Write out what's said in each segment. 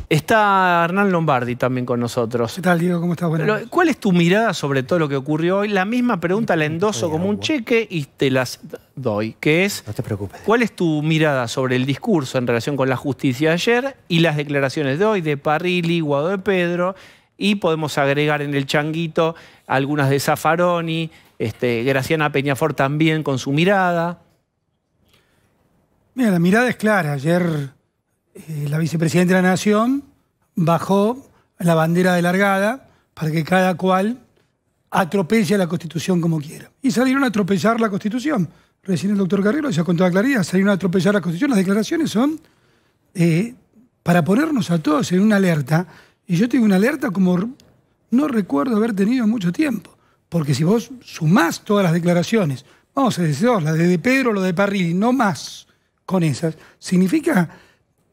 Está Hernán Lombardi también con nosotros. ¿Qué tal, Diego? ¿Cómo estás? Buenas. ¿Cuál es tu mirada sobre todo lo que ocurrió hoy? La misma pregunta la endoso como un cheque y te las doy, que es... No te preocupes. ¿Cuál es tu mirada sobre el discurso en relación con la justicia de ayer y las declaraciones de hoy de Parrilli, Guado de Pedro? Y podemos agregar en el changuito algunas de Zaffaroni, Graciana Peñafort también con su mirada. Mira, la mirada es clara. Ayer la vicepresidenta de la Nación bajó la bandera de largada para que cada cual atropelle a la Constitución como quiera. Y salieron a atropellar la Constitución. Recién el doctor Carrió lo decía con toda claridad. Salieron a atropellar la Constitución. Las declaraciones son para ponernos a todos en una alerta. Y yo tengo una alerta como no recuerdo haber tenido en mucho tiempo. Porque si vos sumás todas las declaraciones, vamos a decir, la de Pedro, lo de Parrilli, no más con esas, significa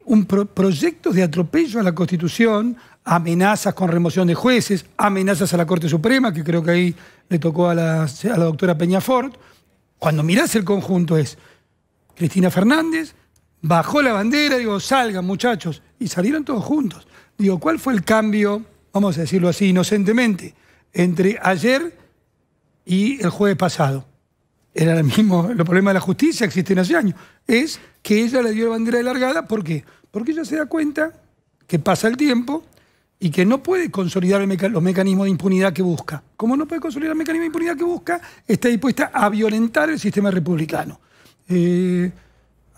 un proyecto de atropello a la Constitución, amenazas con remoción de jueces, amenazas a la Corte Suprema, que creo que ahí le tocó a la doctora Peñafort. Cuando mirás el conjunto es Cristina Fernández, bajó la bandera, digo, salgan muchachos, y salieron todos juntos. Digo, ¿cuál fue el cambio, vamos a decirlo así inocentemente, entre ayer y el jueves pasado? Era el mismo, el problema de la justicia existen hace años. Es que ella le dio la bandera de largada. ¿Por qué? Porque ella se da cuenta que pasa el tiempo y que no puede consolidar los mecanismos de impunidad que busca. Como no puede consolidar el mecanismo de impunidad que busca, está dispuesta a violentar el sistema republicano. Hay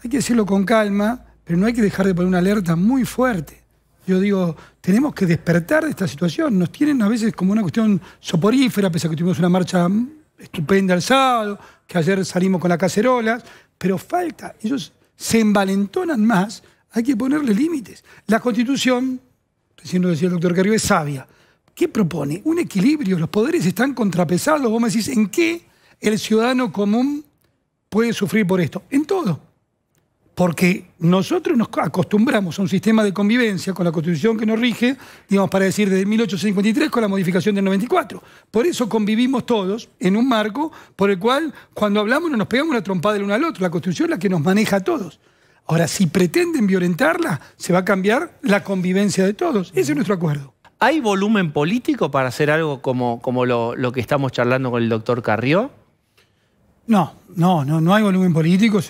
que decirlo con calma, pero no hay que dejar de poner una alerta muy fuerte. Yo digo, tenemos que despertar de esta situación. Nos tienen a veces como una cuestión soporífera, pese a que tuvimos una marcha estupenda el sábado, que ayer salimos con las cacerolas, pero falta, ellos se envalentonan más, hay que ponerle límites. La Constitución, recién lo decía el doctor Carrió, es sabia. ¿Qué propone? Un equilibrio, los poderes están contrapesados, vos me decís, ¿en qué el ciudadano común puede sufrir por esto? En todo. Porque nosotros nos acostumbramos a un sistema de convivencia con la Constitución que nos rige, digamos, para decir, desde 1853 con la modificación del 94. Por eso convivimos todos en un marco por el cual, cuando hablamos, no nos pegamos una trompada el uno al otro. La Constitución es la que nos maneja a todos. Ahora, si pretenden violentarla, se va a cambiar la convivencia de todos. Ese es nuestro acuerdo. ¿Hay volumen político para hacer algo como lo que estamos charlando con el doctor Carrió? No hay volumen político.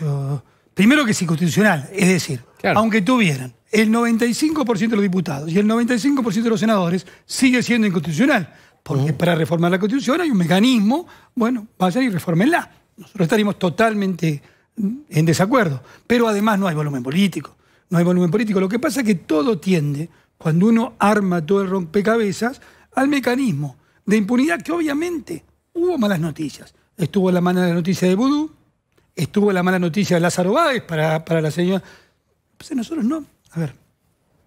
Primero que es inconstitucional, es decir, claro, aunque tuvieran el 95% de los diputados y el 95% de los senadores, sigue siendo inconstitucional. Porque para reformar la Constitución hay un mecanismo, bueno, vayan y refórmenla. Nosotros estaríamos totalmente en desacuerdo. Pero además no hay volumen político. No hay volumen político. Lo que pasa es que todo tiende, cuando uno arma todo el rompecabezas, al mecanismo de impunidad que obviamente hubo malas noticias. Estuvo la mala noticia de Vudú, estuvo la mala noticia de Lázaro Báez para la señora. Pues nosotros no. A ver,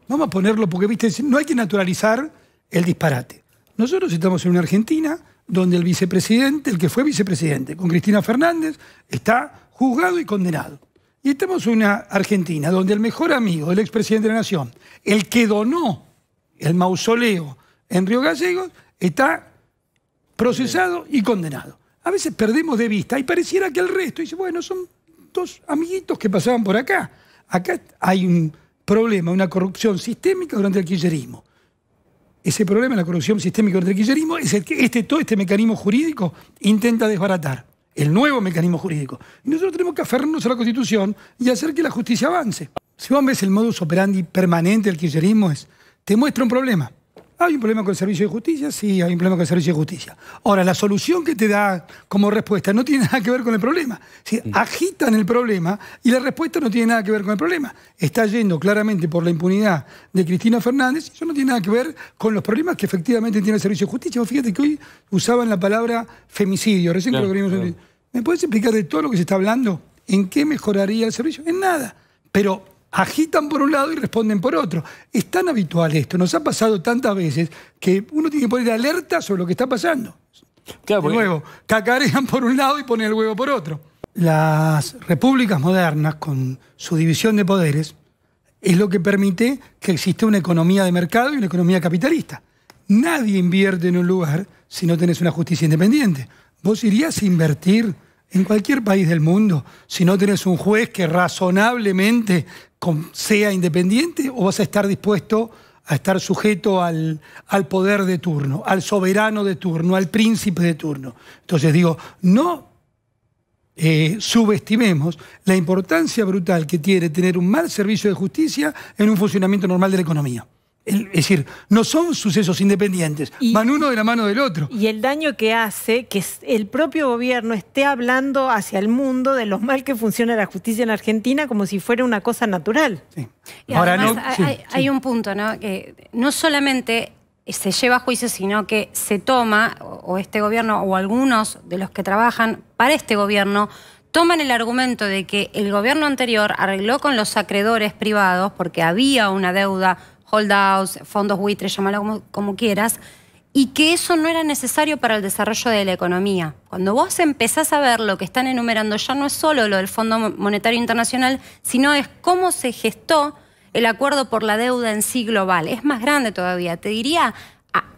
vamos a ponerlo porque, viste, no hay que naturalizar el disparate. Nosotros estamos en una Argentina donde el vicepresidente, el que fue vicepresidente, con Cristina Fernández, está juzgado y condenado. Y estamos en una Argentina donde el mejor amigo del expresidente de la Nación, el que donó el mausoleo en Río Gallegos, está procesado y condenado. A veces perdemos de vista y pareciera que el resto dice, bueno, son dos amiguitos que pasaban por acá. Acá hay un problema, una corrupción sistémica durante el kirchnerismo. Ese problema, la corrupción sistémica durante el kirchnerismo, es el que todo este mecanismo jurídico intenta desbaratar. El nuevo mecanismo jurídico. Y nosotros tenemos que aferrarnos a la Constitución y hacer que la justicia avance. Si vos ves el modus operandi permanente del kirchnerismo, te muestra un problema. ¿Hay un problema con el servicio de justicia? Sí, hay un problema con el servicio de justicia. Ahora, la solución que te da como respuesta no tiene nada que ver con el problema. Sí, agitan el problema y la respuesta no tiene nada que ver con el problema. Está yendo claramente por la impunidad de Cristina Fernández y eso no tiene nada que ver con los problemas que efectivamente tiene el servicio de justicia. Vos fíjate que hoy usaban la palabra femicidio. Recién claro, que lo claro. ¿Me puedes explicar de todo lo que se está hablando? ¿En qué mejoraría el servicio? En nada. Pero agitan por un lado y responden por otro. Es tan habitual esto, nos ha pasado tantas veces que uno tiene que poner alerta sobre lo que está pasando. Claro, de nuevo, cacarean por un lado y ponen el huevo por otro. Las repúblicas modernas, con su división de poderes, es lo que permite que exista una economía de mercado y una economía capitalista. Nadie invierte en un lugar si no tenés una justicia independiente. Vos irías a invertir en cualquier país del mundo si no tenés un juez que razonablemente sea independiente, o vas a estar dispuesto a estar sujeto al poder de turno, al soberano de turno, al príncipe de turno. Entonces digo, no subestimemos la importancia brutal que tiene tener un mal servicio de justicia en un funcionamiento normal de la economía. Es decir, no son sucesos independientes, van uno de la mano del otro. Y el daño que hace que el propio gobierno esté hablando hacia el mundo de lo mal que funciona la justicia en Argentina como si fuera una cosa natural. Sí. Y ahora además, hay un punto, ¿no? Que no solamente se lleva a juicio, sino que se toma, o este gobierno o algunos de los que trabajan para este gobierno, toman el argumento de que el gobierno anterior arregló con los acreedores privados porque había una deuda, holdouts, fondos buitres, llámalo como quieras, y que eso no era necesario para el desarrollo de la economía. Cuando vos empezás a ver lo que están enumerando, ya no es solo lo del Fondo Monetario Internacional, sino es cómo se gestó el acuerdo por la deuda en sí global. Es más grande todavía. Te diría,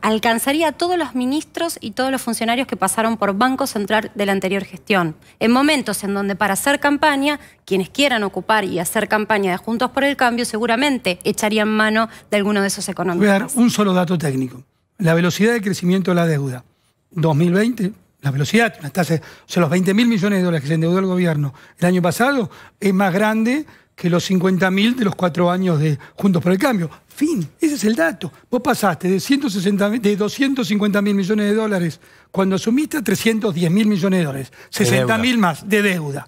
alcanzaría a todos los ministros y todos los funcionarios que pasaron por Banco Central de la anterior gestión. En momentos en donde para hacer campaña, quienes quieran ocupar y hacer campaña de Juntos por el Cambio seguramente echarían mano de alguno de esos económicos. Voy a dar un solo dato técnico. La velocidad de crecimiento de la deuda. 2020, la velocidad, una tasa, o sea, los 20.000 millones de dólares que se endeudó el gobierno el año pasado es más grande que los 50.000 de los 4 años de Juntos por el Cambio. Fin, ese es el dato. Vos pasaste de 250.000 millones de dólares cuando asumiste a 310.000 millones de dólares. 60.000 más de deuda.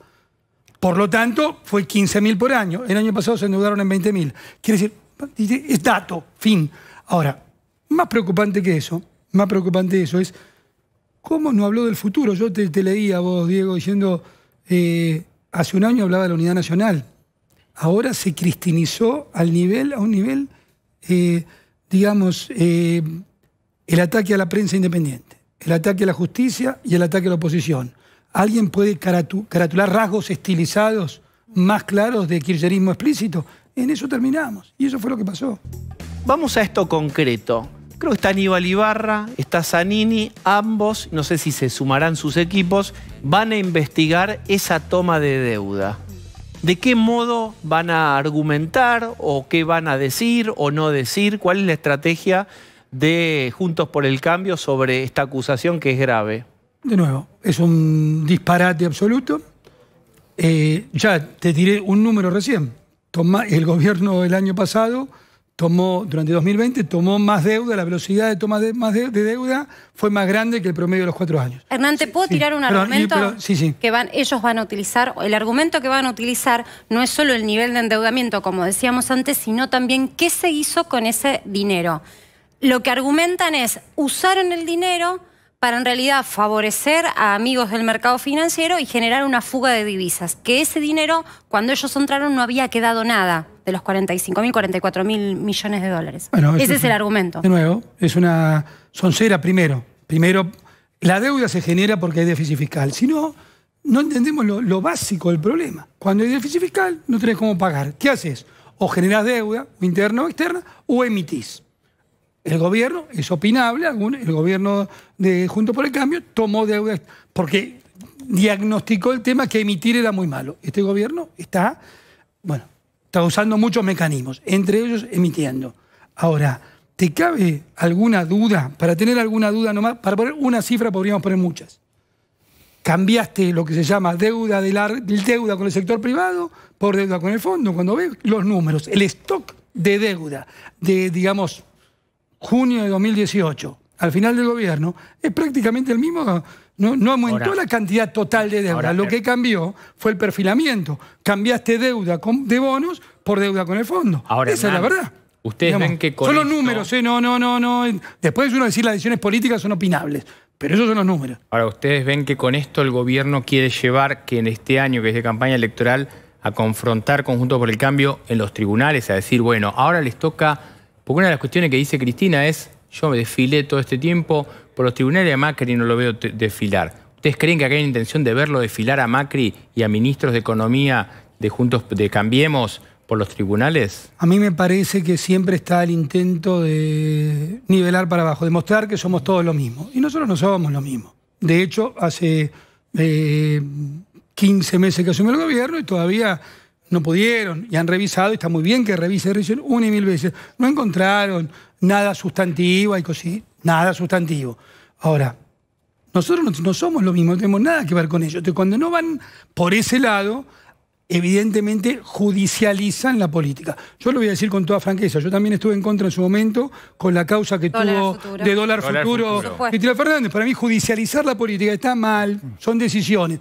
Por lo tanto, fue 15.000 por año. El año pasado se endeudaron en 20.000. Quiere decir, es dato, fin. Ahora, más preocupante que eso es cómo no habló del futuro. Yo te leía a vos, Diego, diciendo, hace un año hablaba de la unidad nacional. Ahora se cristinizó a un nivel, digamos, el ataque a la prensa independiente, el ataque a la justicia y el ataque a la oposición. ¿Alguien puede caratular rasgos estilizados más claros de kirchnerismo explícito? En eso terminamos, y eso fue lo que pasó. Vamos a esto concreto. Creo que está Aníbal Ibarra, está Zanini, ambos, no sé si se sumarán sus equipos, van a investigar esa toma de deuda. ¿De qué modo van a argumentar o qué van a decir o no decir? ¿Cuál es la estrategia de Juntos por el Cambio sobre esta acusación que es grave? De nuevo, es un disparate absoluto. Ya te tiré un número recién. El gobierno del año pasado durante 2020, tomó más deuda, la velocidad de toma de deuda fue más grande que el promedio de los 4 años. Hernán, ¿te puedo tirar un argumento que ellos van a utilizar? El argumento que van a utilizar no es solo el nivel de endeudamiento, como decíamos antes, sino también qué se hizo con ese dinero. Lo que argumentan es, usaron el dinero para en realidad favorecer a amigos del mercado financiero y generar una fuga de divisas. Que ese dinero, cuando ellos entraron, no había quedado nada de los 45.000, 44.000 millones de dólares. Bueno, ese es el argumento. De nuevo, es una soncera primero. Primero, la deuda se genera porque hay déficit fiscal. Si no, no entendemos lo básico del problema. Cuando hay déficit fiscal, no tenés cómo pagar. ¿Qué haces? O generás deuda, interna o externa, o emitís. El gobierno, es opinable, el gobierno de Juntos por el Cambio tomó deuda porque diagnosticó el tema que emitir era muy malo. Este gobierno está usando muchos mecanismos, entre ellos emitiendo. Ahora, ¿te cabe alguna duda? Para tener alguna duda nomás, para poner una cifra podríamos poner muchas. Cambiaste lo que se llama deuda con el sector privado por deuda con el fondo. Cuando ves los números, el stock de deuda de, digamos, junio de 2018, al final del gobierno, es prácticamente el mismo. No aumentó la cantidad total de deuda. Lo que cambió fue el perfilamiento. Cambiaste deuda de bonos por deuda con el fondo. Esa es la verdad. Ustedes ven que con son los números, no. Después uno decir las decisiones políticas son opinables, pero esos son los números. Ahora, ustedes ven que con esto el gobierno quiere llevar que en este año, que es de campaña electoral, a confrontar con Juntos por el Cambio en los tribunales, a decir, bueno, ahora les toca. Porque una de las cuestiones que dice Cristina es, yo me desfilé todo este tiempo por los tribunales y a Macri no lo veo desfilar. ¿Ustedes creen que acá hay intención de verlo desfilar a Macri y a ministros de Economía de Cambiemos por los tribunales? A mí me parece que siempre está el intento de nivelar para abajo, de mostrar que somos todos lo mismo. Y nosotros no somos lo mismo. De hecho, hace 15 meses que asumió el gobierno y todavía no pudieron y han revisado, y está muy bien que revisen una y mil veces. No encontraron nada sustantivo, hay cosas, nada sustantivo. Ahora, nosotros no somos lo mismo, no tenemos nada que ver con ellos. Entonces, cuando no van por ese lado, evidentemente judicializan la política. Yo lo voy a decir con toda franqueza, yo también estuve en contra en su momento con la causa que tuvo de dólar futuro Cristina Fernández. Para mí judicializar la política está mal, son decisiones.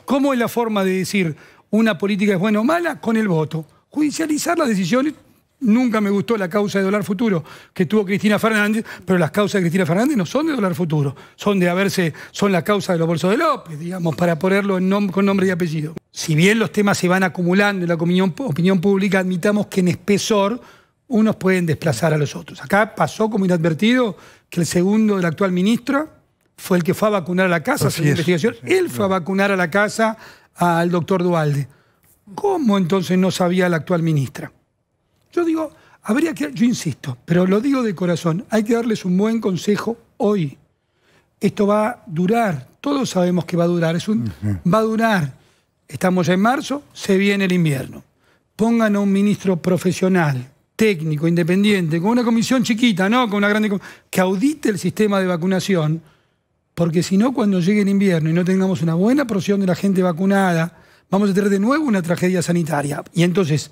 ¿Cómo es la forma de decir una política es buena o mala? Con el voto. Judicializar las decisiones. Nunca me gustó la causa de dólar futuro que tuvo Cristina Fernández, pero las causas de Cristina Fernández no son de dólar futuro, son la causa de los bolsos de López, digamos, para ponerlo con nombre y apellido. Si bien los temas se van acumulando en la opinión pública, admitamos que en espesor unos pueden desplazar a los otros. Acá pasó como inadvertido que el segundo del actual ministro fue el que fue a vacunar a la casa, según investigación. Él fue a vacunar a la casa al doctor Duhalde. ¿Cómo entonces no sabía la actual ministra? Yo digo, yo insisto, pero lo digo de corazón, hay que darles un buen consejo hoy. Esto va a durar, todos sabemos que va a durar, va a durar. Estamos ya en marzo, se viene el invierno. Pongan a un ministro profesional, técnico, independiente, con una comisión chiquita, no con una grande, que audite el sistema de vacunación, porque si no, cuando llegue el invierno y no tengamos una buena porción de la gente vacunada, vamos a tener de nuevo una tragedia sanitaria. Y entonces,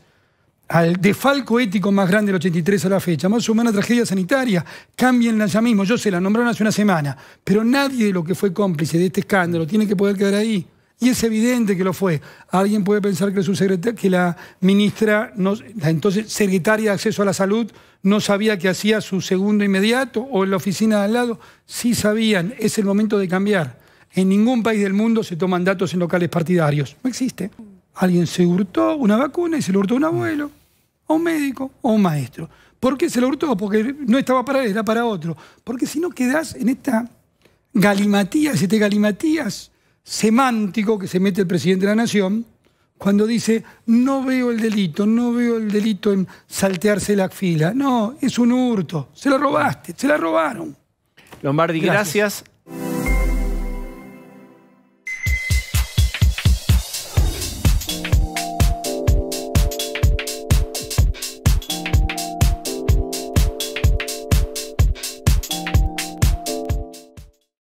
al desfalco ético más grande del 83 a la fecha, más o menos una tragedia sanitaria, cámbienla ya mismo. Yo sé, la nombraron hace una semana, pero nadie de lo que fue cómplice de este escándalo tiene que poder quedar ahí. Y es evidente que lo fue. Alguien puede pensar que la ministra, la entonces secretaria de Acceso a la Salud, no sabía qué hacía su segundo inmediato o en la oficina de al lado. Sí sabían, es el momento de cambiar. En ningún país del mundo se toman datos en locales partidarios. No existe. Alguien se hurtó una vacuna y se lo hurtó a un abuelo, a un médico o a un maestro. ¿Por qué se lo hurtó? Porque no estaba para él, era para otro. Porque si no quedás en esta galimatías, semántico que se mete el presidente de la Nación cuando dice, no veo el delito en saltearse la fila. No, es un hurto. Se lo robaste, se la robaron. Lombardi, gracias.